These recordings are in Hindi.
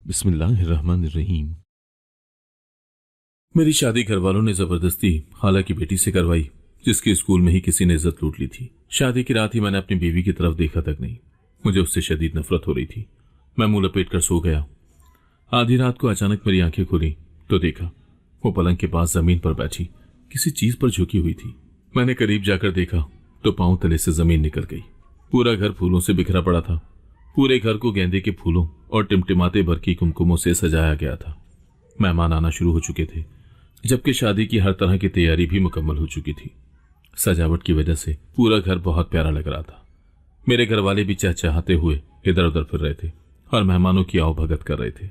बिस्मिल्लाहिर्रहमानिर्रहीम। मेरी शादी घर वालों ने जबरदस्ती खाला की बेटी से करवाई, जिसकी स्कूल में ही किसी ने इज्जत लूट ली थी। शादी की रात ही मैंने अपनी बीवी की तरफ देखा तक नहीं। मुझे उससे शदीद नफरत हो रही थी। मैं मुंह लपेट कर सो गया। आधी रात को अचानक मेरी आंखें खुली तो देखा वो पलंग के पास जमीन पर बैठी किसी चीज पर झुकी हुई थी। मैंने करीब जाकर देखा तो पांव तले से जमीन निकल गई। पूरा घर फूलों से बिखरा पड़ा था। पूरे घर को गेंदे के फूलों और टिमटिमाते भर की कुमकुमों से सजाया गया था। मेहमान आना शुरू हो चुके थे, जबकि शादी की हर तरह की तैयारी भी मुकम्मल हो चुकी थी। सजावट की वजह से पूरा घर बहुत प्यारा लग रहा था। मेरे घर वाले भी चहचहाते हुए इधर उधर फिर रहे थे और मेहमानों की आवभगत कर रहे थे।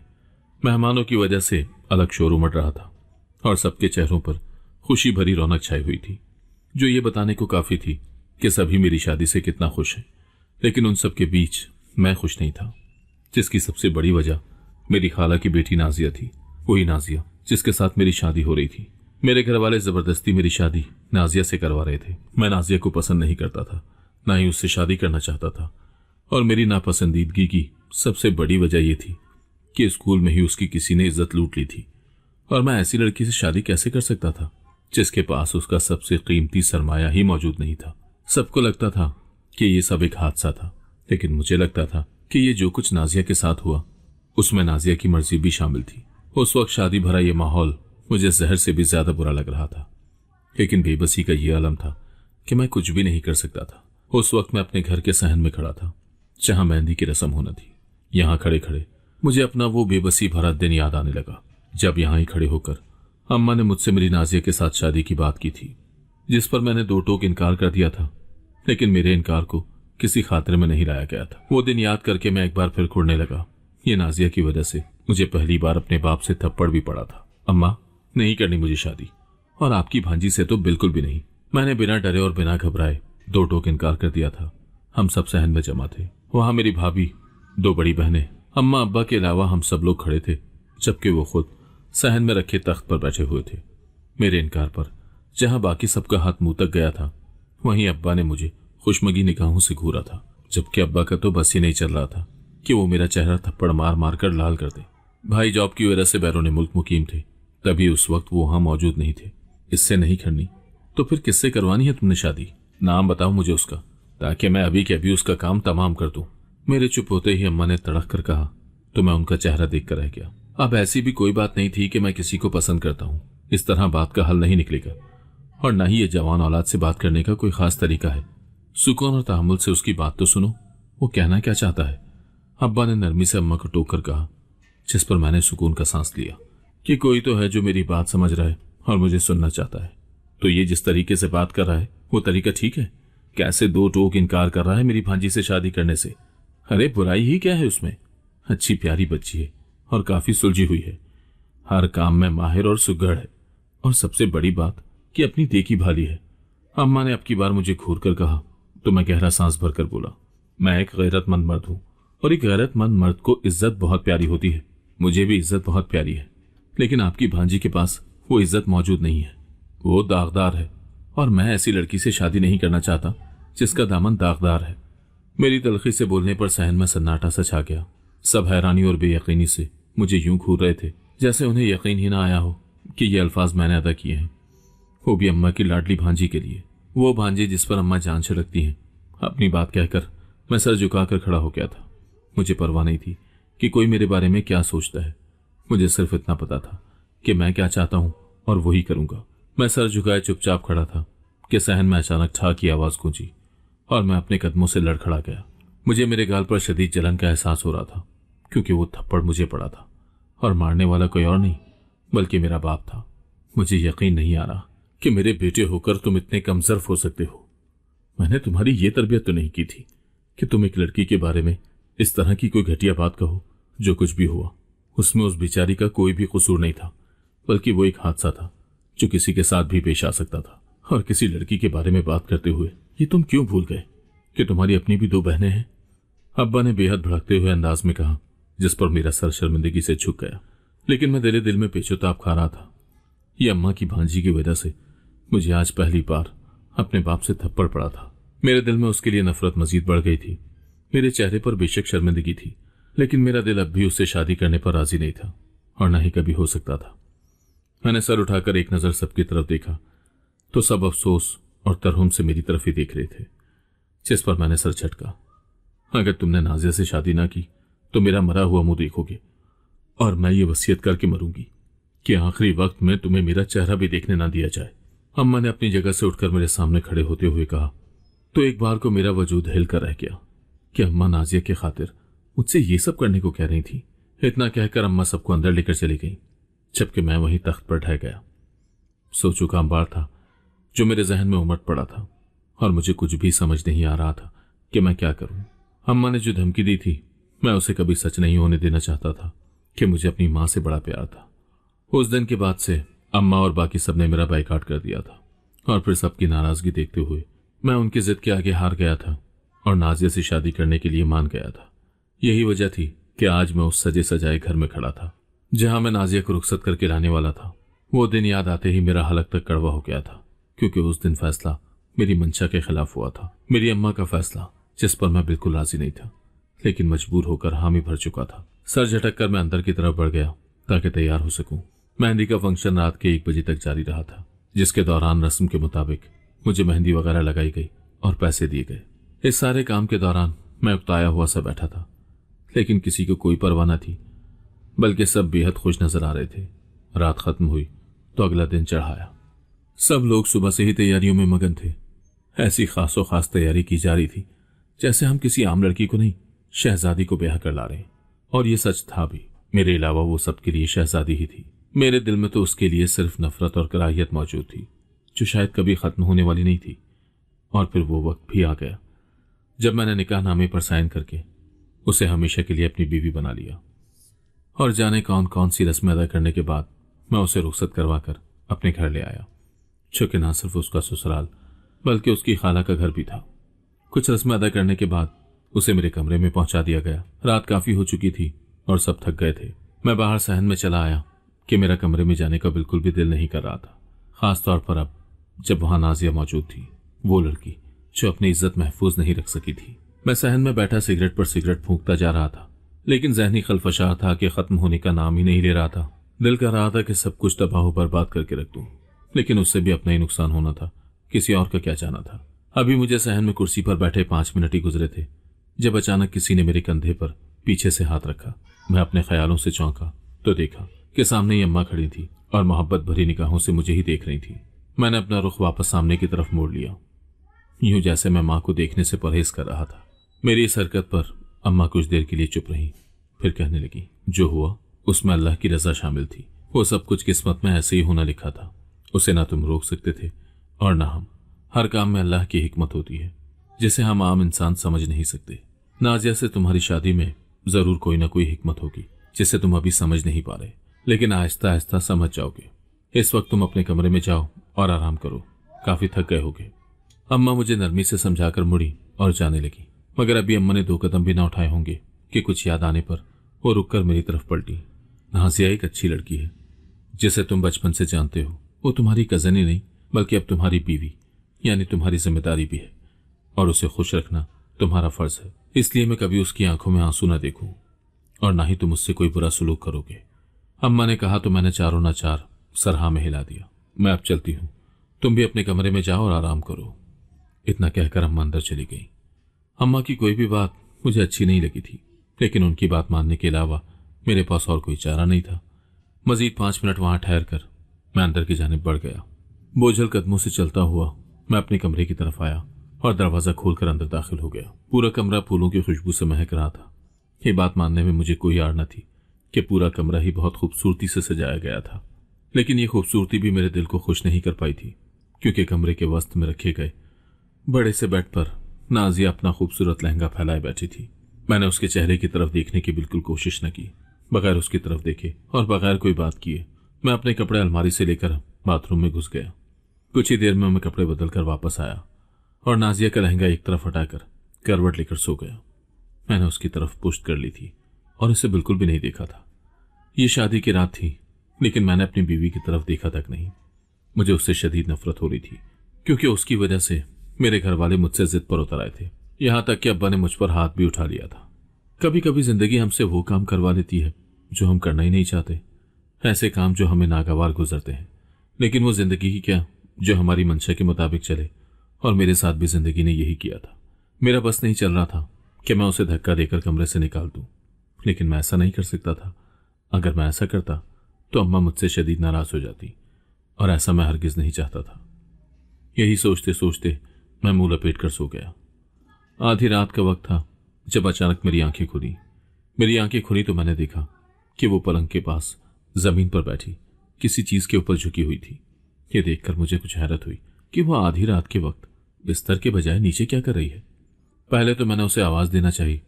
मेहमानों की वजह से अलग शोर उमड़ रहा था और सबके चेहरों पर खुशी भरी रौनक छाई हुई थी, जो ये बताने को काफी थी कि सभी मेरी शादी से कितना खुश हैं। लेकिन उन सबके बीच मैं खुश नहीं था, जिसकी सबसे बड़ी वजह मेरी खाला की बेटी नाजिया थी। वही नाजिया जिसके साथ मेरी शादी हो रही थी। मेरे घर वाले जबरदस्ती मेरी शादी नाजिया से करवा रहे थे। मैं नाजिया को पसंद नहीं करता था, ना ही उससे शादी करना चाहता था। और मेरी नापसंदीदगी की सबसे बड़ी वजह यह थी कि स्कूल में ही उसकी किसी ने इज्जत लूट ली थी। और मैं ऐसी लड़की से शादी कैसे कर सकता था जिसके पास उसका सबसे कीमती सरमाया ही मौजूद नहीं था। सबको लगता था कि ये सब एक हादसा था, लेकिन मुझे लगता था कि ये जो कुछ नाजिया के साथ हुआ उसमें नाजिया की मर्जी भी शामिल थी। उस वक्त शादी भरा ये माहौल मुझे जहर से भी ज्यादा बुरा लग रहा था। लेकिन बेबसी का ये आलम था कि मैं कुछ भी नहीं कर सकता था। उस वक्त मैं अपने घर के सहन में खड़ा था, जहां मेहंदी की रस्म होना थी। यहां खड़े खड़े मुझे अपना वो बेबसी भरा दिन याद आने लगा, जब यहां ही खड़े होकर अम्मा ने मुझसे मेरी नाजिया के साथ शादी की बात की थी, जिस पर मैंने दो टोक इनकार कर दिया था। लेकिन मेरे इनकार को किसी खातिर में नहीं लाया गया था। वो दिन याद करके मैं एक बार फिर कुड़ने लगा। ये नाजिया की वजह से मुझे पहली बार अपने बाप से थप्पड़ भी पड़ा था। अम्मा, नहीं करनी मुझे शादी, और आपकी भांजी से तो बिल्कुल भी नहीं। मैंने बिना डरे और बिना घबराए दो टोक इनकार कर दिया था। हम सब सहन में जमा थे। वहां मेरी भाभी, दो बड़ी बहनें, अम्मा अब्बा के अलावा हम सब लोग खड़े थे, जबकि वो खुद सहन में रखे तख्त पर बैठे हुए थे। मेरे इनकार पर जहां बाकी सबका हाथ मुंह तक गया था, वहीं अब्बा ने मुझे खुशमगी निगाहों से घूरा था, जबकि अब्बा का तो बस ही नहीं चल रहा था कि वो मेरा चेहरा थप्पड़ मार मार कर लाल कर दे। भाई जॉब की वजह से बैरून मुल्क मुकीम थे, तभी उस वक्त वो वहां मौजूद नहीं थे। इससे नहीं करनी तो फिर किससे करवानी है तुमने शादी? नाम बताओ मुझे उसका, ताकि मैं अभी के अभी उसका काम तमाम कर दूं। मेरे चुप होते ही अम्मा ने तड़क कर कहा तो मैं उनका चेहरा देख कर रह गया। अब ऐसी भी कोई बात नहीं थी कि मैं किसी को पसंद करता हूं। इस तरह बात का हल नहीं निकलेगा, और न ही ये जवान औलाद से बात करने का कोई खास तरीका है। सुकून और तहम्मुल से उसकी बात तो सुनो, वो कहना क्या चाहता है। अब्बा ने नरमी से अम्मा को टोक कर कहा, जिस पर मैंने सुकून का सांस लिया कि कोई तो है जो मेरी बात समझ रहा है और मुझे सुनना चाहता है। तो ये जिस तरीके से बात कर रहा है वो तरीका ठीक है? कैसे दो टोक इनकार कर रहा है मेरी भांजी से शादी करने से? अरे बुराई ही क्या है उसमें? अच्छी प्यारी बच्ची है और काफी सुलझी हुई है, हर काम में माहिर और सुघड़ है, और सबसे बड़ी बात कि अपनी देखी भाली है। अम्मा ने अब की बार मुझे घूर कर कहा तो मैं गहरा सांस भरकर बोला, मैं एक गैरतमंद मर्द हूं, और एक गैरतमंद मर्द को इज्जत बहुत प्यारी होती है। मुझे भी इज्जत बहुत प्यारी है, लेकिन आपकी भांजी के पास वो इज्जत मौजूद नहीं है। वो दागदार है, और मैं ऐसी लड़की से शादी नहीं करना चाहता जिसका दामन दागदार है। मेरी तलखी से बोलने पर सहन में सन्नाटा सा छा गया। सब हैरानी और बेयकीनी से मुझे यूं घूर रहे थे जैसे उन्हें यकीन ही ना आया हो कि ये अल्फाज मैंने अदा किए हैं, वो भी अम्मा की लाडली भांजी के लिए। वो भांजी जिस पर अम्मा जान छिड़कती हैं। अपनी बात कहकर मैं सर झुकाकर खड़ा हो गया था। मुझे परवाह नहीं थी कि कोई मेरे बारे में क्या सोचता है। मुझे सिर्फ इतना पता था कि मैं क्या चाहता हूं और वही करूंगा। मैं सर झुकाए चुपचाप खड़ा था कि सहन में अचानक ठा की आवाज गूंजी और मैं अपने कदमों से लड़खड़ा गया। मुझे मेरे गाल पर शदीद जलन का एहसास हो रहा था, क्योंकि वो थप्पड़ मुझे पड़ा था और मारने वाला कोई और नहीं बल्कि मेरा बाप था। मुझे यकीन नहीं आ रहा कि मेरे बेटे होकर तुम इतने कमजोर हो सकते हो। मैंने तुम्हारी ये तरबियत तो नहीं की थी कि तुम एक लड़की के बारे में इस तरह की कोई घटिया बात कहो। जो कुछ भी हुआ उसमें उस बेचारी का कोई भी कसूर नहीं था, बल्कि वो एक हादसा था जो किसी के साथ भी पेश आ सकता था। और किसी लड़की के बारे में बात करते हुए ये तुम क्यों भूल गए कि तुम्हारी अपनी भी दो बहनें हैं? अब्बा ने बेहद भड़कते हुए अंदाज में कहा, जिस पर मेरा सर शर्मिंदगी से झुक गया। लेकिन मैं दिले दिल में पेचोताप खा रहा था। ये अम्मा की भांजी की वजह से मुझे आज पहली बार अपने बाप से थप्पड़ पड़ा था। मेरे दिल में उसके लिए नफरत मजीद बढ़ गई थी। मेरे चेहरे पर बेशक शर्मिंदगी थी, लेकिन मेरा दिल अब भी उससे शादी करने पर राजी नहीं था और न ही कभी हो सकता था। मैंने सर उठाकर एक नजर सबकी तरफ देखा तो सब अफसोस और तरहुम से मेरी तरफ ही देख रहे थे, जिस पर मैंने सर झटका। अगर तुमने नाजिया से शादी ना की तो मेरा मरा हुआ मुंह देखोगे और मैं ये वसीयत करके मरूंगी कि आखिरी वक्त में तुम्हें मेरा चेहरा भी देखने ना दिया जाए। अम्मा ने अपनी जगह से उठकर मेरे सामने खड़े होते हुए कहा तो एक बार को मेरा वजूद हिल कर रह गया कि अम्मा नाजिया के खातिर मुझसे ये सब करने को कह रही थी। इतना कहकर अम्मा सबको अंदर लेकर चली गई, जबकि मैं वहीं तख्त पर ढह गया। सो चुका अंबार था जो मेरे जहन में उमड़ पड़ा था और मुझे कुछ भी समझ नहीं आ रहा था कि मैं क्या करूं। अम्मा ने जो धमकी दी थी मैं उसे कभी सच नहीं होने देना चाहता था कि मुझे अपनी मां से बड़ा प्यार था। उस दिन के बाद से अम्मा और बाकी सबने मेरा बाइकाट कर दिया था और फिर सबकी नाराजगी देखते हुए मैं उनकी जिद के आगे हार गया था और नाजिया से शादी करने के लिए मान गया था। यही वजह थी कि आज मैं उस सजे सजाए घर में खड़ा था जहां मैं नाजिया को रुखसत करके लाने वाला था। वो दिन याद आते ही मेरा हलक तक कड़वा हो गया था, क्योंकि उस दिन फैसला मेरी मंशा के खिलाफ हुआ था। मेरी अम्मा का फैसला जिस पर मैं बिल्कुल राजी नहीं था, लेकिन मजबूर होकर हामी भर चुका था। सर झटक कर मैं अंदर की तरफ बढ़ गया ताकि तैयार हो सकूं। मेहंदी का फंक्शन रात के 1 बजे तक जारी रहा था, जिसके दौरान रस्म के मुताबिक मुझे मेहंदी वगैरह लगाई गई और पैसे दिए गए। इस सारे काम के दौरान मैं उकताया हुआ सा बैठा था, लेकिन किसी को कोई परवाह न थी, बल्कि सब बेहद खुश नजर आ रहे थे। रात खत्म हुई तो अगला दिन चढ़ाया। सब लोग सुबह से ही तैयारियों में मगन थे। ऐसी खासो खास तैयारी की जा रही थी जैसे हम किसी आम लड़की को नहीं, शहजादी को ब्याह कर ला रहे हैं। और ये सच था भी, मेरे अलावा वो सबके लिए शहजादी ही थी। मेरे दिल में तो उसके लिए सिर्फ नफरत और कराहियत मौजूद थी, जो शायद कभी खत्म होने वाली नहीं थी। और फिर वो वक्त भी आ गया जब मैंने निकाहनामे पर साइन करके उसे हमेशा के लिए अपनी बीवी बना लिया। और जाने कौन कौन सी रस्में अदा करने के बाद मैं उसे रुखसत करवाकर अपने घर ले आया, जो कि ना सिर्फ उसका ससुराल बल्कि उसकी खाला का घर भी था। कुछ रस्में अदा करने के बाद उसे मेरे कमरे में पहुंचा दिया गया। रात काफी हो चुकी थी और सब थक गए थे। मैं बाहर सहन में चला आया कि मेरा कमरे में जाने का बिल्कुल भी दिल नहीं कर रहा था, खासतौर पर अब जब वहां नाजिया मौजूद थी, वो लड़की जो अपनी इज्जत महफूज नहीं रख सकी थी। मैं सहन में बैठा सिगरेट पर सिगरेट फूंकता जा रहा था, लेकिन जहनी खलफशा था कि खत्म होने का नाम ही नहीं ले रहा था। दिल कर रहा था कि सब कुछ तबाह बर्बाद करके रख दूं, लेकिन उससे भी अपना ही नुकसान होना था, किसी और का क्या जाना था। अभी मुझे सहन में कुर्सी पर बैठे 5 मिनट ही गुजरे थे जब अचानक किसी ने मेरे कंधे पर पीछे से हाथ रखा। मैं अपने ख्यालों से चौंका तो देखा कि सामने ही अम्मा खड़ी थी और मोहब्बत भरी निगाहों से मुझे ही देख रही थी। मैंने अपना रुख वापस सामने की तरफ मोड़ लिया, यूं जैसे मैं मां को देखने से परहेज कर रहा था। मेरी इस हरकत पर अम्मा कुछ देर के लिए चुप रही, फिर कहने लगी, जो हुआ उसमें अल्लाह की रजा शामिल थी। वो सब कुछ किस्मत में ऐसे ही होना लिखा था, उसे ना तुम रोक सकते थे और ना हम। हर काम में अल्लाह की हिकमत होती है जिसे हम आम इंसान समझ नहीं सकते। नाजिया से तुम्हारी शादी में जरूर कोई ना कोई हिकमत होगी जिसे तुम अभी समझ नहीं पा रहे, लेकिन आहिस्ता आहिस्ता समझ जाओगे। इस वक्त तुम अपने कमरे में जाओ और आराम करो, काफी थक गए होगे। अम्मा मुझे नरमी से समझाकर मुड़ी और जाने लगी, मगर अभी अम्मा ने 2 कदम भी ना उठाए होंगे कि कुछ याद आने पर वो रुककर मेरी तरफ पलटी। नाजिया एक अच्छी लड़की है जिसे तुम बचपन से जानते हो। वो तुम्हारी कजन ही नहीं बल्कि अब तुम्हारी बीवी यानी तुम्हारी जिम्मेदारी भी है, और उसे खुश रखना तुम्हारा फर्ज है। इसलिए मैं कभी उसकी आंखों में आंसू ना देखूं और ना ही तुम उससे कोई बुरा सलूक करोगे। अम्मा ने कहा तो मैंने चारों ना चार सरहा में हिला दिया। मैं अब चलती हूं, तुम भी अपने कमरे में जाओ और आराम करो। इतना कहकर अम्मा अंदर चली गई। अम्मा की कोई भी बात मुझे अच्छी नहीं लगी थी, लेकिन उनकी बात मानने के अलावा मेरे पास और कोई चारा नहीं था। मजीद 5 मिनट वहां ठहर कर मैं अंदर की जानिब बढ़ गया। बोझल कदमों से चलता हुआ मैं अपने कमरे की तरफ आया और दरवाजा खोलकर अंदर दाखिल हो गया। पूरा कमरा फूलों की खुशबू से महक रहा था। ये बात मानने में मुझे कोई आड़ न थी कि पूरा कमरा ही बहुत खूबसूरती से सजाया गया था, लेकिन ये खूबसूरती भी मेरे दिल को खुश नहीं कर पाई थी, क्योंकि कमरे के वस्त में रखे गए बड़े से बेड पर नाजिया अपना खूबसूरत लहंगा फैलाए बैठी थी। मैंने उसके चेहरे की तरफ देखने की बिल्कुल कोशिश न की। बगैर उसकी तरफ देखे और बगैर कोई बात किए मैं अपने कपड़े अलमारी से लेकर बाथरूम में घुस गया। कुछ ही देर में मैं कपड़े बदलकर वापस आया और नाजिया का लहंगा एक तरफ हटाकर करवट लेकर सो गया। मैंने उसकी तरफ पुश्त कर ली थी और इसे बिल्कुल भी नहीं देखा था। ये शादी की रात थी, लेकिन मैंने अपनी बीवी की तरफ देखा तक नहीं। मुझे उससे शदीद नफरत हो रही थी, क्योंकि उसकी वजह से मेरे घर वाले मुझसे जिद पर उतर आए थे। यहां तक कि अब्बा ने मुझ पर हाथ भी उठा लिया था। कभी कभी जिंदगी हमसे वो काम करवा लेती है जो हम करना ही नहीं चाहते, ऐसे काम जो हमें नागवार गुजरते हैं, लेकिन वो जिंदगी ही क्या जो हमारी मंशा के मुताबिक चले। और मेरे साथ भी जिंदगी ने यही किया था। मेरा बस नहीं चल रहा था कि मैं उसे धक्का देकर कमरे से निकाल दूं, लेकिन मैं ऐसा नहीं कर सकता था। अगर मैं ऐसा करता तो अम्मा मुझसे शदीद नाराज हो जाती, और ऐसा मैं हरगिज नहीं चाहता था। यही सोचते सोचते मैं मुंह लपेट कर सो गया। आधी रात का वक्त था जब अचानक मेरी आंखें खुली तो मैंने देखा कि वो पलंग के पास जमीन पर बैठी किसी चीज के ऊपर झुकी हुई थी। ये देखकर मुझे कुछ हैरत हुई कि वो आधी रात के वक्त बिस्तर के बजाय नीचे क्या कर रही है। पहले तो मैंने उसे आवाज देना चाहिए,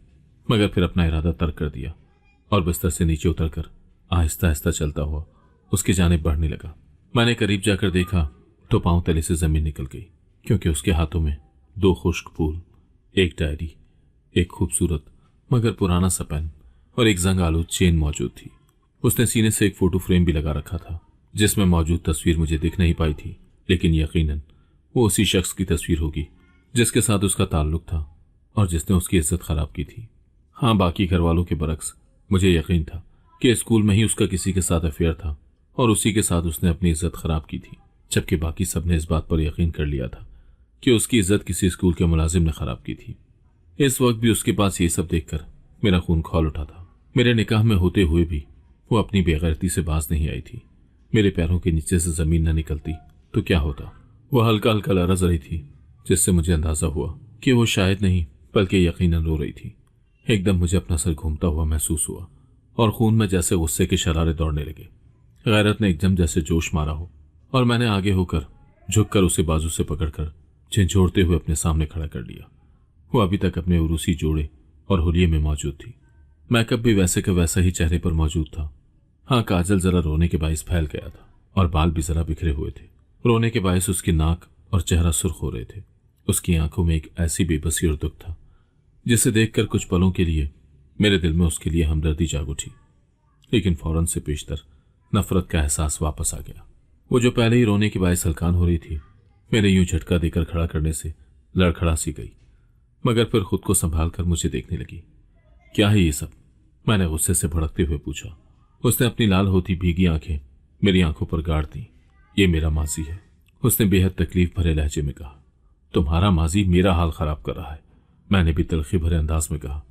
मगर फिर अपना इरादा तर्क कर दिया और बिस्तर से नीचे उतरकर आहिस्ता आहिस्ता चलता हुआ उसकी जानिब बढ़ने लगा। मैंने करीब जाकर देखा तो पांव तले से जमीन निकल गई, क्योंकि उसके हाथों में 2 खुश्क फूल, एक डायरी, एक खूबसूरत मगर पुराना सा पेन और एक जंग आलूद चेन मौजूद थी। उसने सीने से एक फोटो फ्रेम भी लगा रखा था जिसमें मौजूद तस्वीर मुझे दिख नहीं पाई थी, लेकिन यकीनन वो उसी शख्स की तस्वीर होगी जिसके साथ उसका ताल्लुक था और जिसने उसकी इज्जत खराब की थी। हाँ, बाकी घर वालों के बरक्स मुझे यकीन था कि स्कूल में ही उसका किसी के साथ अफेयर था और उसी के साथ उसने अपनी इज्जत खराब की थी, जबकि बाकी सबने इस बात पर यकीन कर लिया था कि उसकी इज्जत किसी स्कूल के मुलाजिम ने खराब की थी। इस वक्त भी उसके पास ये सब देखकर मेरा खून खौल उठा था। मेरे निकाह में होते हुए भी वो अपनी बेगैरती से बाज नहीं आई थी। मेरे पैरों के नीचे से जमीन न निकलती तो क्या होता। वो हल्का हल्का लरज रही थी, जिससे मुझे अंदाजा हुआ कि वो शायद नहीं बल्कि यकीनन रो रही थी। एकदम मुझे अपना सर घूमता हुआ महसूस हुआ और खून में जैसे गुस्से के शरारे दौड़ने लगे। गैरत ने एकदम जैसे जोश मारा हो और मैंने आगे होकर झुककर उसे बाजू से पकड़कर झिझोड़ते हुए अपने सामने खड़ा कर लिया। वो अभी तक अपने उरूसी जोड़े और हुलिये में मौजूद थी। मेकअप भी वैसे का वैसा ही चेहरे पर मौजूद था। हाँ, काजल जरा रोने के बायस फैल गया था और बाल भी जरा बिखरे हुए थे। रोने के बायस उसकी नाक और चेहरा सुर्ख हो रहे थे। उसकी आंखों में एक ऐसी बेबसी और दुख था जिसे देखकर कुछ पलों के लिए मेरे दिल में उसके लिए हमदर्दी जाग उठी, लेकिन फौरन से पेशतर नफरत का एहसास वापस आ गया। वो जो पहले ही रोने के बायस हलकान हो रही थी, मेरे यूं झटका देकर खड़ा करने से लड़खड़ा सी गई, मगर फिर खुद को संभाल कर मुझे देखने लगी। क्या है ये सब? मैंने गुस्से से भड़कते हुए पूछा। उसने अपनी लाल होती भीगी आंखें मेरी आंखों पर गाड़ दी। ये मेरा माजी है, उसने बेहद तकलीफ भरे लहजे में कहा। तुम्हारा माजी मेरा हाल खराब कर रहा है, मैंने भी तलखी भरे अंदाज में कहा।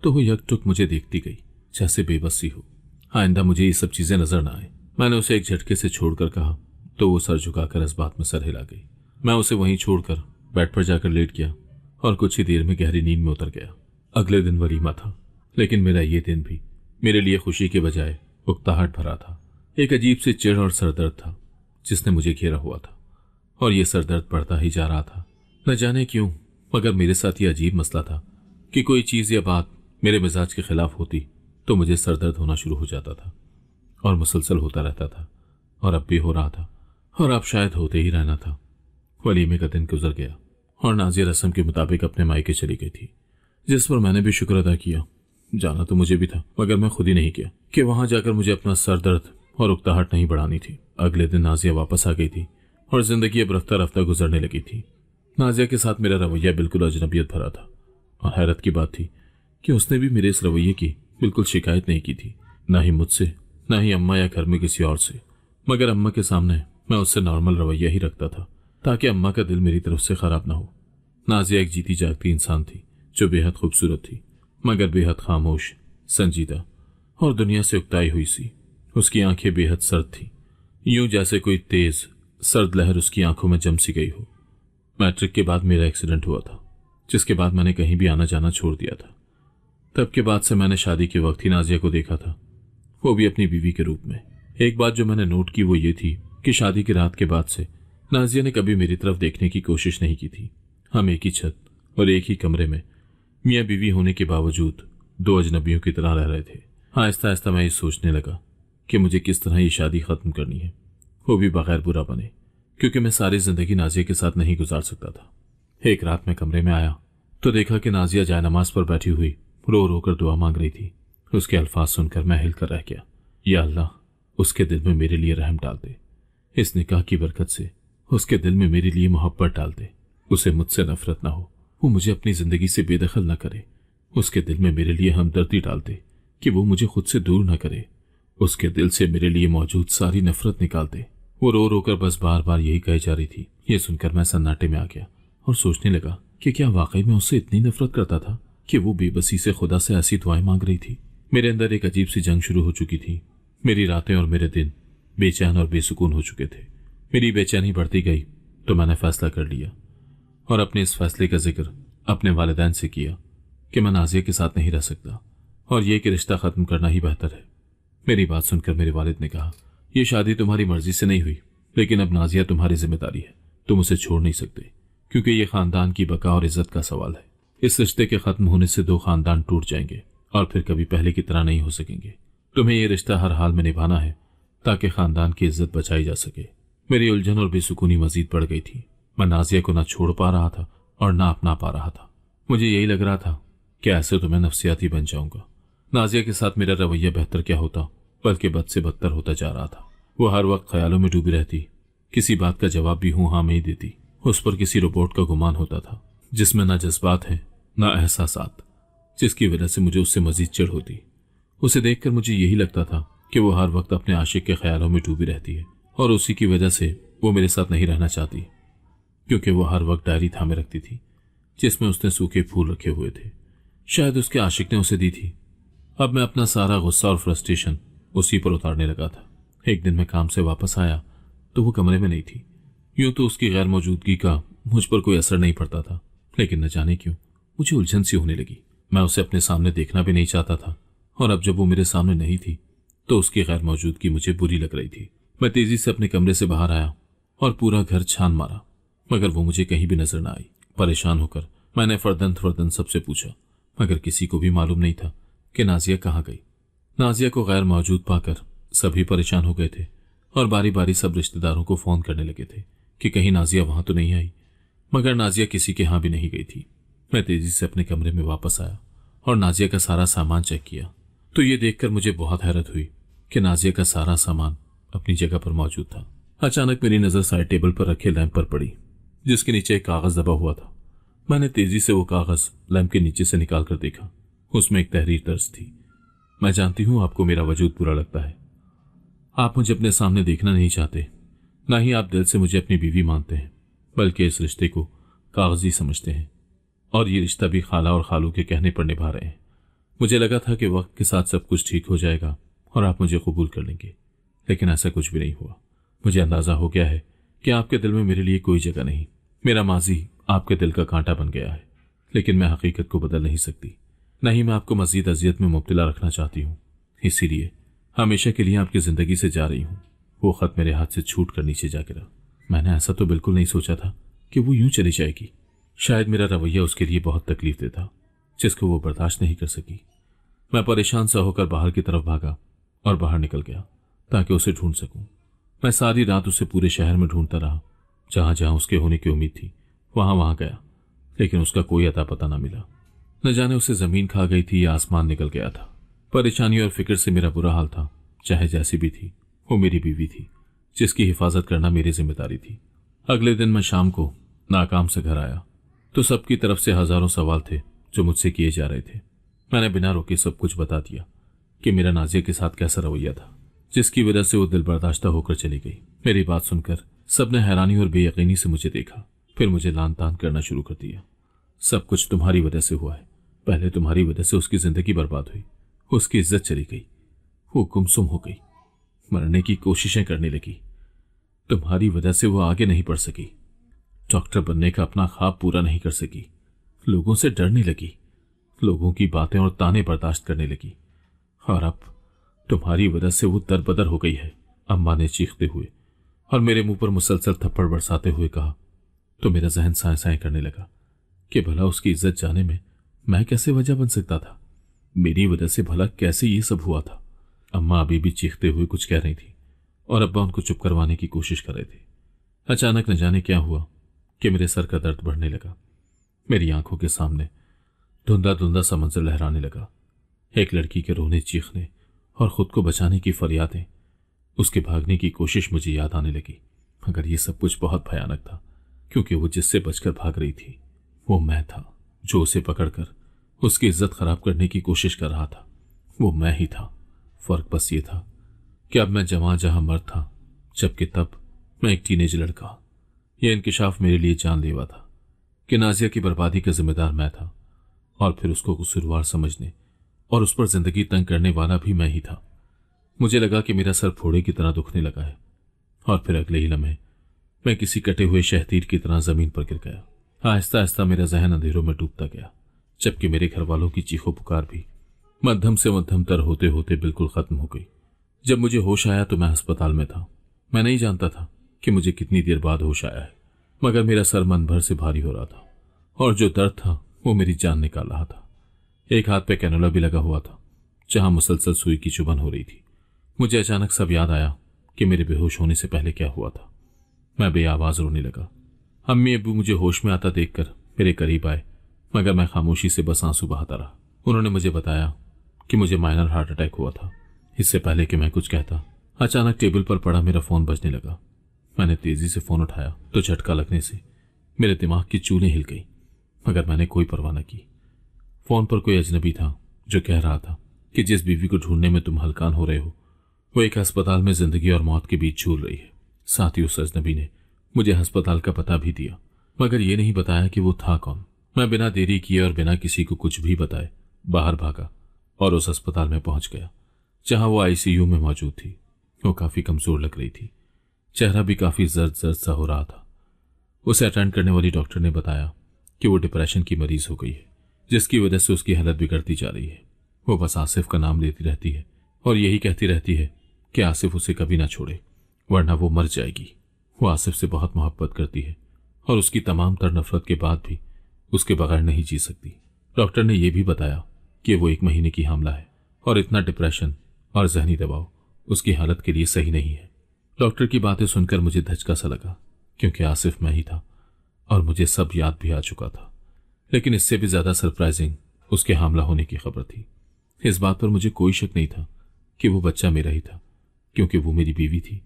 तो वो यकटुक मुझे देखती गई जैसे बेबसी हो। आइंदा मुझे ये सब चीजें नजर न आए, मैंने उसे एक झटके से छोड़कर कहा, तो वो सर झुकाकर इस बात में सर हिला गई। मैं उसे वहीं छोड़कर बेड पर जाकर लेट गया और कुछ ही देर में गहरी नींद में उतर गया। अगले दिन वलीमा था, लेकिन मेरा ये दिन भी मेरे लिए खुशी के बजाय उकताहट भरा था। एक अजीब सी चिढ़ और सरदर्द था जिसने मुझे घेरा हुआ था, और ये सरदर्द बढ़ता ही जा रहा था। न जाने क्यों, मगर मेरे साथ ये अजीब मसला था कि कोई चीज या बात मेरे मिजाज के खिलाफ होती तो मुझे सरदर्द होना शुरू हो जाता था और मुसलसल होता रहता था, और अब भी हो रहा था, और अब शायद होते ही रहना था। वलीमे का दिन गुजर गया और नाजिया रस्म के मुताबिक अपने मायके चली गई थी, जिस पर मैंने भी शुक्र अदा किया। जाना तो मुझे भी था, मगर मैं खुद ही नहीं किया कि वहां जाकर मुझे अपना सर दर्द और उकताहट नहीं बढ़ानी थी। अगले दिन नाजिया वापस आ गई थी और जिंदगी अब रफ्ता रफ्ता गुजरने लगी थी। नाजिया के साथ मेरा रवैया बिल्कुल अजनबियत भरा था, और हैरत की बात थी कि उसने भी मेरे इस रवैये की बिल्कुल शिकायत नहीं की थी, ना ही मुझसे, ना ही अम्मा या घर में किसी और से। मगर अम्मा के सामने मैं उससे नॉर्मल रवैया ही रखता था ताकि अम्मा का दिल मेरी तरफ से खराब ना हो। नाजिया एक जीती जागती इंसान थी जो बेहद खूबसूरत थी, मगर बेहद खामोश, संजीदा और दुनिया से उकताई हुई सी। उसकी आंखें बेहद सर्द थी, यूं जैसे कोई तेज सर्द लहर उसकी आंखों में जम सी गई हो। मैट्रिक के बाद मेरा एक्सीडेंट हुआ था, जिसके बाद मैंने कहीं भी आना जाना छोड़ दिया था। तब के बाद से मैंने शादी के वक्त ही नाजिया को देखा था, वो भी अपनी बीवी के रूप में। एक बात जो मैंने नोट की वो ये थी कि शादी की रात के बाद से नाजिया ने कभी मेरी तरफ देखने की कोशिश नहीं की थी। हम एक ही छत और एक ही कमरे में मियाँ बीवी होने के बावजूद 2 अजनबियों की तरह रह रहे थे। आहिस्ता आहिस्ता मैं ये सोचने लगा कि मुझे किस तरह ये शादी खत्म करनी है, वो भी बगैर बुरा बने, क्योंकि मैं सारी जिंदगी नाजिया के साथ नहीं गुजार सकता था। एक रात मैं कमरे में आया तो देखा कि नाजिया जायनमाज पर बैठी हुई रो रो कर दुआ मांग रही थी। उसके अल्फाज सुनकर मैं हिलकर रह गया। या अल्लाह, उसके दिल में मेरे लिए रहम डाल दे, इस निकाह की बरकत से उसके दिल में मेरे लिए मोहब्बत डाल दे, उसे मुझसे नफरत ना हो, वो मुझे अपनी जिंदगी से बेदखल न करे, उसके दिल में मेरे लिए हमदर्दी डाल दे कि वो मुझे खुद से दूर न करे। उसके दिल से मेरे लिए मौजूद सारी नफरत निकाल दे। वो रो रो कर बस बार बार यही कही जा रही थी। ये सुनकर मैं सन्नाटे में आ गया और सोचने लगा कि क्या वाकई में उससे इतनी नफरत करता था कि वो बेबसी से खुदा से ऐसी दुआएं मांग रही थी। मेरे अंदर एक अजीब सी जंग शुरू हो चुकी थी। मेरी रातें और मेरे दिन बेचैन और बेसुकून हो चुके थे। मेरी बेचैनी बढ़ती गई तो मैंने फैसला कर लिया और अपने इस फैसले का जिक्र अपने वालिदैन से किया कि मैं नाजिया के साथ नहीं रह सकता और ये कि रिश्ता खत्म करना ही बेहतर है। मेरी बात सुनकर मेरे वालिद ने कहा, यह शादी तुम्हारी मर्जी से नहीं हुई, लेकिन अब नाजिया तुम्हारी जिम्मेदारी है। तुम उसे छोड़ नहीं सकते क्योंकि ये खानदान की बका और इज्जत का सवाल है। इस रिश्ते के खत्म होने से 2 खानदान टूट जाएंगे और फिर कभी पहले की तरह नहीं हो सकेंगे। तुम्हें यह रिश्ता हर हाल में निभाना है ताकि खानदान की इज्जत बचाई जा सके। मेरी उलझन और बेसुकूनी मजीद बढ़ गई थी। मैं नाजिया को ना छोड़ पा रहा था और ना अपना पा रहा था। मुझे यही लग रहा था कि ऐसे तो मैं नफ्सियाती बन जाऊंगा। नाजिया के साथ मेरा रवैया बेहतर क्या होता, बल्कि बद से बदतर होता जा रहा था। वो हर वक्त ख्यालों में डूबी रहती, किसी बात का जवाब भी हूं हाँ में ही देती। उस पर किसी रोबोट का गुमान होता था जिसमें ना जज्बात हैं ना एहसासात, जिसकी वजह से मुझे उससे मजीद चिढ़ होती। उसे देखकर मुझे यही लगता था कि वो हर वक्त अपने आशिक के ख्यालों में डूबी रहती है और उसी की वजह से वो मेरे साथ नहीं रहना चाहती, क्योंकि वो हर वक्त डायरी थामे रखती थी जिसमें उसने सूखे फूल रखे हुए थे। शायद उसके आशिक ने उसे दी थी। अब मैं अपना सारा गुस्सा और फ्रस्ट्रेशन उसी पर उतारने लगा था। एक दिन मैं काम से वापस आया तो वो कमरे में नहीं थी। यूं तो उसकी गैर मौजूदगी का मुझ पर कोई असर नहीं पड़ता था, लेकिन न जाने क्यों मुझे उलझन सी होने लगी। मैं उसे अपने सामने देखना भी नहीं चाहता था और अब जब वो मेरे सामने नहीं थी तो उसकी गैर मौजूदगी मुझे बुरी लग रही थी। मैं तेजी से अपने कमरे से बाहर आया और पूरा घर छान मारा, मगर वो मुझे कहीं भी नजर न आई। परेशान होकर मैंने फर्दन सबसे पूछा, मगर किसी को भी मालूम नहीं था कि नाजिया कहाँ गई। नाजिया को गैर मौजूद पाकर सभी परेशान हो गए थे और बारी बारी सब रिश्तेदारों को फोन करने लगे थे कि कहीं नाजिया वहां तो नहीं आई, मगर नाजिया किसी के यहां भी नहीं गई थी। मैं तेजी से अपने कमरे में वापस आया और नाजिया का सारा सामान चेक किया तो ये देखकर मुझे बहुत हैरत हुई कि नाजिया का सारा सामान अपनी जगह पर मौजूद था। अचानक मेरी नजर साइड टेबल पर रखे लैंप पर पड़ी जिसके नीचे एक कागज दबा हुआ था। मैंने तेजी से वो कागज लैंप के नीचे से निकाल कर देखा। उसमें एक तहरीर दर्ज थी। मैं जानती हूं आपको मेरा वजूद बुरा लगता है, आप मुझे अपने सामने देखना नहीं चाहते, ना ही आप दिल से मुझे अपनी बीवी मानते हैं, बल्कि इस रिश्ते को कागजी समझते हैं और ये रिश्ता भी खाला और खालू के कहने पर निभा रहे हैं। मुझे लगा था कि वक्त के साथ सब कुछ ठीक हो जाएगा और आप मुझे कबूल कर लेंगे, लेकिन ऐसा कुछ भी नहीं हुआ। मुझे अंदाजा हो गया है कि आपके दिल में मेरे लिए कोई जगह नहीं। मेरा माजी आपके दिल का कांटा बन गया है, लेकिन मैं हकीकत को बदल नहीं सकती, नहीं मैं आपको मजीद अजियत में मुब्तला रखना चाहती हूँ। इसीलिए हमेशा के लिए आपकी जिंदगी से जा रही हूँ। वो खत मेरे हाथ से छूट कर नीचे जा गिरा। मैंने ऐसा तो बिल्कुल नहीं सोचा था कि वो यूं चली जाएगी। शायद मेरा रवैया उसके लिए बहुत तकलीफ देता, जिसको वो बर्दाश्त नहीं कर सकी। मैं परेशान सा होकर बाहर की तरफ भागा और बाहर निकल गया ताकि उसे ढूंढ सकूं। मैं सारी रात उसे पूरे शहर में ढूंढता रहा। जहां जहां उसके होने की उम्मीद थी वहां वहां गया, लेकिन उसका कोई अता पता न मिला। न जाने उसे जमीन खा गई थी या आसमान निकल गया था। परेशानी और फिक्र से मेरा बुरा हाल था। चाहे जैसी भी थी, वो मेरी बीवी थी जिसकी हिफाजत करना मेरी जिम्मेदारी थी। अगले दिन मैं शाम को नाकाम से घर आया तो सबकी तरफ से हजारों सवाल थे जो मुझसे किए जा रहे थे। मैंने बिना रोके सब कुछ बता दिया कि मेरा नाजिया के साथ कैसा रवैया था, जिसकी वजह से वो दिल बर्दाश्ता होकर चली गई। मेरी बात सुनकर सबने हैरानी और बेयकीनी से मुझे देखा, फिर मुझे लान तान करना शुरू कर दिया। सब कुछ तुम्हारी वजह से हुआ है। पहले तुम्हारी वजह से उसकी जिंदगी बर्बाद हुई, उसकी इज्जत चली गई, वो गुमसुम हो गई, मरने की कोशिशें करने लगी। तुम्हारी वजह से वो आगे नहीं बढ़ सकी, डॉक्टर बनने का अपना ख्वाब पूरा नहीं कर सकी, लोगों से डरने लगी, लोगों की बातें और ताने बर्दाश्त करने लगी, और अब तुम्हारी वजह से वो दरबदर हो गई है। अम्मा ने चीखते हुए और मेरे मुंह पर मुसलसल थप्पड़ बरसाते हुए कहा तो मेरा जहन साए साए करने लगा कि भला उसकी इज्जत जाने में मैं कैसे वजह बन सकता था। मेरी वजह से भला कैसे ये सब हुआ था। अम्मा अभी भी चीखते हुए कुछ कह रही थी और अब्बा उनको चुप करवाने की कोशिश कर रहे थे। अचानक न जाने क्या हुआ कि मेरे सर का दर्द बढ़ने लगा। मेरी आंखों के सामने धुंधला धुंधला सा मंजर लहराने लगा। एक लड़की के रोने चीखने और खुद को बचाने की फरियादें, उसके भागने की कोशिश मुझे याद आने लगी। मगर यह सब कुछ बहुत भयानक था, क्योंकि वो जिससे बचकर भाग रही थी वो मैं था, जो उसे पकड़कर उसकी इज्जत खराब करने की कोशिश कर रहा था। वो मैं ही था। फर्क बस ये था कि अब मैं जवां जहां मर्द था, जबकि तब मैं एक टीनेज लड़का। यह इंकिशाफ मेरे लिए जानलेवा था कि नाजिया की बर्बादी का जिम्मेदार मैं था, और फिर उसको कसूरवार समझने और उस पर जिंदगी तंग करने वाला भी मैं ही था। मुझे लगा कि मेरा सर फोड़े की तरह दुखने लगा है, और फिर अगले ही लम्हे मैं किसी कटे हुए शहतीर की तरह जमीन पर गिर गया। आहिस्ता आहिस्ता मेरा जहन अंधेरों में डूबता गया, जबकि मेरे घर वालों की चीखों पुकार भी मध्यम से मध्यमतर होते होते बिल्कुल खत्म हो गई। जब मुझे होश आया तो मैं अस्पताल में था। मैं नहीं जानता था कि मुझे कितनी देर बाद होश आया है, मगर मेरा सर मन भर से भारी हो रहा था, और जो दर्द था वो मेरी जान निकाल रहा था। एक हाथ पे कैनोला भी लगा हुआ था, जहां मुसलसल सुई की चुभन हो रही थी। मुझे अचानक सब याद आया कि मेरे बेहोश होने से पहले क्या हुआ था। मैं बेआवाज रोने लगा। अम्मी अब्बू मुझे होश में आता देखकर मेरे करीब आए, मगर मैं खामोशी से बस आंसू बहाता रहा। उन्होंने मुझे बताया कि मुझे माइनर हार्ट अटैक हुआ था। इससे पहले कि मैं कुछ कहता, अचानक टेबल पर पड़ा मेरा फोन बजने लगा। मैंने तेजी से फोन उठाया तो झटका लगने से मेरे दिमाग की चूलें हिल गई, मगर मैंने कोई परवाह न की। फोन पर कोई अजनबी था जो कह रहा था कि जिस बीवी को ढूंढने में तुम हलकान हो रहे हो, वो एक अस्पताल में जिंदगी और मौत के बीच झूल रही है। साथ ही उस अजनबी ने मुझे अस्पताल का पता भी दिया, मगर ये नहीं बताया कि वो था कौन। मैं बिना देरी किए और बिना किसी को कुछ भी बताए बाहर भागा और उस अस्पताल में पहुंच गया जहां वो आईसीयू में मौजूद थी। वो काफी कमजोर लग रही थी, चेहरा भी काफी जर्द जर्द सा हो रहा था। उसे अटेंड करने वाली डॉक्टर ने बताया कि वो डिप्रेशन की मरीज हो गई है, जिसकी वजह से उसकी हालत बिगड़ती जा रही है। वो बस आसिफ का नाम लेती रहती है और यही कहती रहती है कि आसिफ उसे कभी ना छोड़े, वरना वो मर जाएगी। वो आसिफ से बहुत मोहब्बत करती है और उसकी तमाम तर नफरत के बाद भी उसके बगैर नहीं जी सकती। डॉक्टर ने यह भी बताया कि वो 1 महीने की हामला है और इतना डिप्रेशन और जहनी दबाव उसकी हालत के लिए सही नहीं है। डॉक्टर की बातें सुनकर मुझे धचका सा लगा, क्योंकि आसिफ मैं ही था और मुझे सब याद भी आ चुका था। लेकिन इससे भी ज्यादा सरप्राइजिंग उसके हामला होने की खबर थी। इस बात पर मुझे कोई शक नहीं था कि वो बच्चा मेरा ही था, क्योंकि वो मेरी बीवी थी।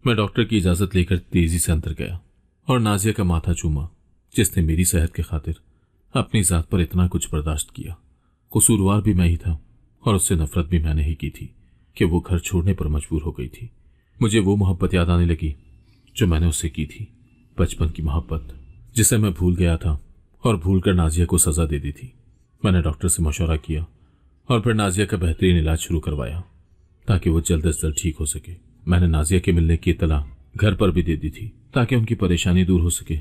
मैं डॉक्टर की इजाजत लेकर तेजी से अंदर गया और नाजिया का माथा चूमा, जिसने मेरी सेहत की खातिर अपनी जात पर इतना कुछ बर्दाश्त किया। कसूरवार भी मैं ही था और उससे नफरत भी मैंने ही की थी कि वो घर छोड़ने पर मजबूर हो गई थी। मुझे वो मोहब्बत याद आने लगी जो मैंने उससे की थी, बचपन की मोहब्बत जिसे मैं भूल गया था और भूलकर नाजिया को सजा दे दी थी। मैंने डॉक्टर से मशवरा किया और फिर नाजिया का बेहतरीन इलाज शुरू करवाया ताकि वो जल्द से जल्द ठीक हो सके। मैंने नाजिया के मिलने की इत्तला घर पर भी दे दी थी ताकि उनकी परेशानी दूर हो सके।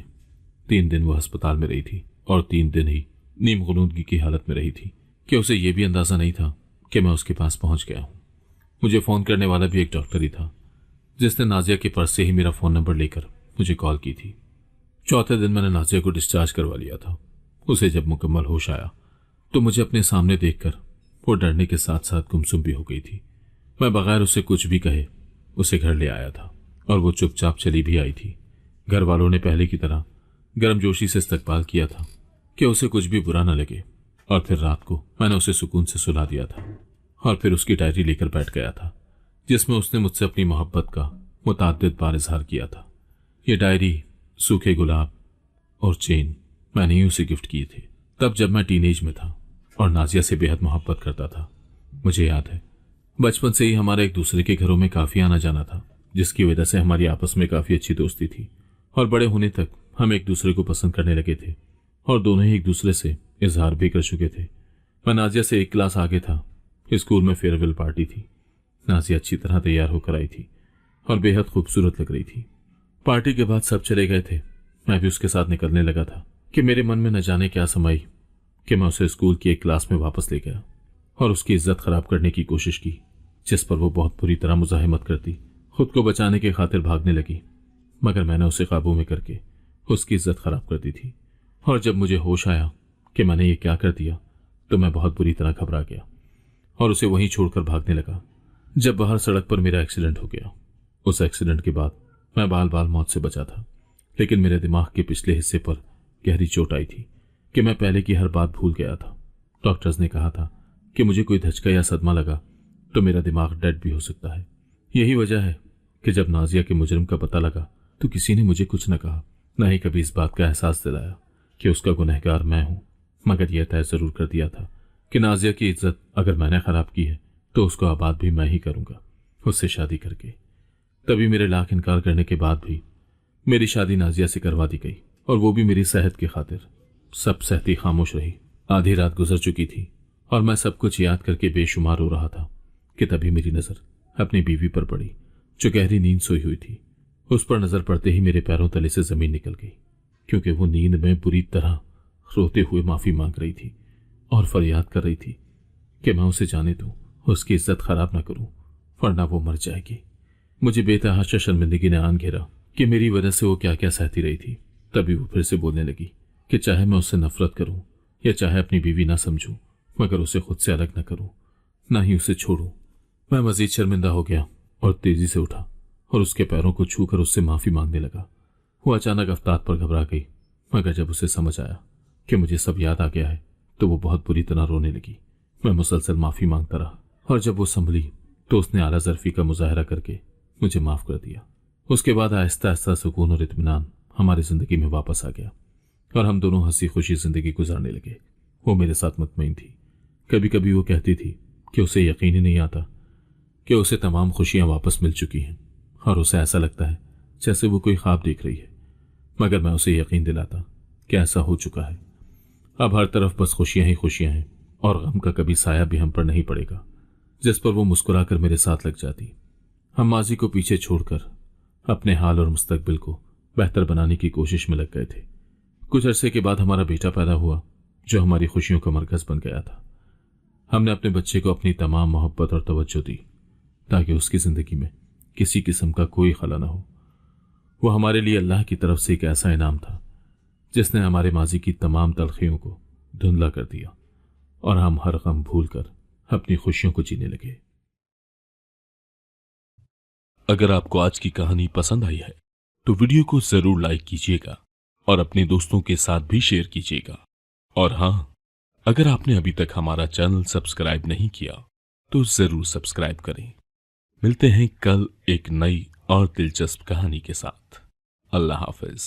3 दिन वो अस्पताल में रही थी और 3 दिन ही नीम गुनूदगी की हालत में रही थी कि उसे यह भी अंदाजा नहीं था कि मैं उसके पास पहुंच गया हूं। मुझे फोन करने वाला भी एक डॉक्टर ही था, जिसने नाजिया के पर्स से ही मेरा फोन नंबर लेकर मुझे कॉल की थी। चौथे दिन मैंने नाजिया को डिस्चार्ज करवा लिया था। उसे जब मुकम्मल होश आया तो मुझे अपने सामने देखकर वो डरने के साथ साथ गुमसुम भी हो गई थी। मैं बगैर उसे कुछ भी कहे उसे घर ले आया था और वो चुपचाप चली भी आई थी। घर वालों ने पहले की तरह गर्मजोशी से इस्तकबाल किया था कि उसे कुछ भी बुरा न लगे, और फिर रात को मैंने उसे सुकून से सुला दिया था और फिर उसकी डायरी लेकर बैठ गया था, जिसमें उसने मुझसे अपनी मोहब्बत का मुतअद्दिद बार इजहार किया था। ये डायरी, सूखे गुलाब और चेन मैंने ही उसे गिफ्ट किए थे तब जब मैं टीनेज में था और नाजिया से बेहद मोहब्बत करता था। मुझे याद है बचपन से ही हमारा एक दूसरे के घरों में काफी आना जाना था, जिसकी वजह से हमारी आपस में काफी अच्छी दोस्ती थी और बड़े होने तक हम एक दूसरे को पसंद करने लगे थे और दोनों ही एक दूसरे से इजहार भी कर चुके थे। मैं नाजिया से 1 क्लास आगे था। स्कूल में फेयरवेल पार्टी थी। नाजिया अच्छी तरह तैयार होकर आई थी और बेहद खूबसूरत लग रही थी। पार्टी के बाद सब चले गए थे। मैं भी उसके साथ निकलने लगा था कि मेरे मन में न जाने क्या समाई कि मैं उसे स्कूल की एक क्लास में वापस ले गया और उसकी इज्जत खराब करने की कोशिश की, जिस पर वो बहुत बुरी तरह मुजाहिमत करती। खुद को बचाने की खातिर भागने लगी, मगर मैंने उसे काबू में करके उसकी इज्जत खराब कर दी थी। और जब मुझे होश आया कि मैंने ये क्या कर दिया तो मैं बहुत बुरी तरह घबरा गया और उसे वहीं छोड़कर भागने लगा। जब बाहर सड़क पर मेरा एक्सीडेंट हो गया, उस एक्सीडेंट के बाद मैं बाल बाल मौत से बचा था, लेकिन मेरे दिमाग के पिछले हिस्से पर गहरी चोट आई थी कि मैं पहले की हर बात भूल गया था। डॉक्टर्स ने कहा था कि मुझे कोई धचका या सदमा लगा तो मेरा दिमाग डेड भी हो सकता है। यही वजह है कि जब नाजिया के मुजरिम का पता लगा तो किसी ने मुझे कुछ न कहा, न ही कभी इस बात का एहसास दिलाया कि उसका गुनहगार मैं हूं। मगर यह तय जरूर कर दिया था कि नाजिया की इज्जत अगर मैंने खराब की है तो उसको आबाद भी मैं ही करूंगा, उससे शादी करके। तभी मेरे लाख इनकार करने के बाद भी मेरी शादी नाजिया से करवा दी गई, और वो भी मेरी सेहत की खातिर। सब सहती खामोश रही। आधी रात गुजर चुकी थी और मैं सब कुछ याद करके बेशुमार हो रहा था कि तभी मेरी नजर अपनी बीवी पर पड़ी, जो गहरी नींद सोई हुई थी। उस पर नजर पड़ते ही मेरे पैरों तले से जमीन निकल गई, क्योंकि वो नींद में बुरी तरह रोते हुए माफी मांग रही थी और फरियाद कर रही थी कि मैं उसे जाने दूं, उसकी इज्जत खराब ना करूं, वरना वो मर जाएगी। मुझे बेतहाशा शर्मिंदगी ने आन घेरा कि मेरी वजह से वो क्या क्या सहती रही थी। तभी वो फिर से बोलने लगी कि चाहे मैं उससे नफरत करूं या चाहे अपनी बीवी ना समझूं, मगर उसे खुद से अलग न करूं, ना ही उसे छोड़ूं। मैं मजीद शर्मिंदा हो गया और तेजी से उठा और उसके पैरों को छूकर उससे माफी मांगने लगा। वो अचानक अफ्ताब पर घबरा गई, मगर जब उसे समझ आया कि मुझे सब याद आ गया है तो वो बहुत बुरी तरह रोने लगी। मैं मुसलसल माफी मांगता रहा और जब वो संभली तो उसने आला ज़र्फी का मुजाहरा करके मुझे माफ कर दिया। उसके बाद आहिस्ता आहिस्ता सुकून और इत्मीनान हमारी जिंदगी में वापस आ गया और हम दोनों हंसी खुशी जिंदगी गुजारने लगे। वो मेरे साथ मुतमईन थी। कभी कभी वो कहती थी कि उसे यकीन ही नहीं आता कि उसे तमाम खुशियां वापस मिल चुकी हैं और उसे ऐसा लगता है जैसे वो कोई ख्वाब देख रही है, मगर मैं उसे यकीन दिलाता कि ऐसा हो चुका है। अब हर तरफ बस खुशियां ही खुशियां हैं और गम का कभी साया भी हम पर नहीं पड़ेगा, जिस पर वो मुस्कुराकर मेरे साथ लग जाती। हम माजी को पीछे छोड़कर अपने हाल और मुस्तकबिल को बेहतर बनाने की कोशिश में लग गए थे। कुछ अरसे के बाद हमारा बेटा पैदा हुआ, जो हमारी खुशियों का मरकज बन गया था। हमने अपने बच्चे को अपनी तमाम मोहब्बत और तवज्जो दी ताकि उसकी जिंदगी में किसी किस्म का कोई खला ना हो। वो हमारे लिए अल्लाह की तरफ से एक ऐसा इनाम था जिसने हमारे माजी की तमाम तलखियों को धुंधला कर दिया और हम हर गम भूलकर अपनी खुशियों को जीने लगे। अगर आपको आज की कहानी पसंद आई है तो वीडियो को जरूर लाइक कीजिएगा और अपने दोस्तों के साथ भी शेयर कीजिएगा। और हां, अगर आपने अभी तक हमारा चैनल सब्सक्राइब नहीं किया तो जरूर सब्सक्राइब करें। मिलते हैं कल एक नई और दिलचस्प कहानी के साथ। अल्लाह हाफिज।